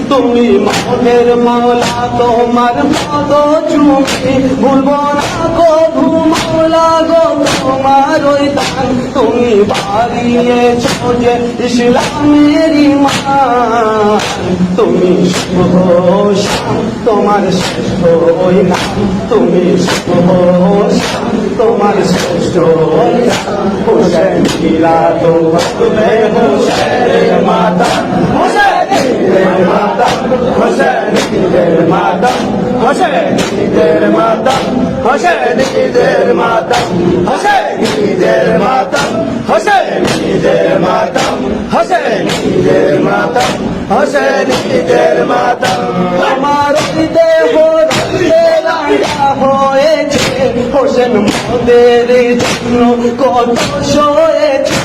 তুমি মনের মৌলা, তোমার পদ চুমি ভুলবো না কভু মৌলা গো তোমার ওই দান। তুমি বাড়িয়েছ যে ইসলামের ঈমান, তুমি শুভ শাম তোমার শ্রেষ্ঠ ওই নাম, তুমি শুভ শাম তোমার শ্রেষ্ঠ ওই নাম। হুসেন কিলা তুমি হুসেনের মাতা, হুসেনের মাতা, হুসেনের মাতা, হুসেনের মাতা, হুসেনের মাতা, হুসেনের মাতা, হুসেনের মাতা, হুসেনের মাতা, হুসেনের মাতা। আমার দেহ রক্তে রাঙা হয়েছে, হোসেন মোদের জন্য কত সয়েছে।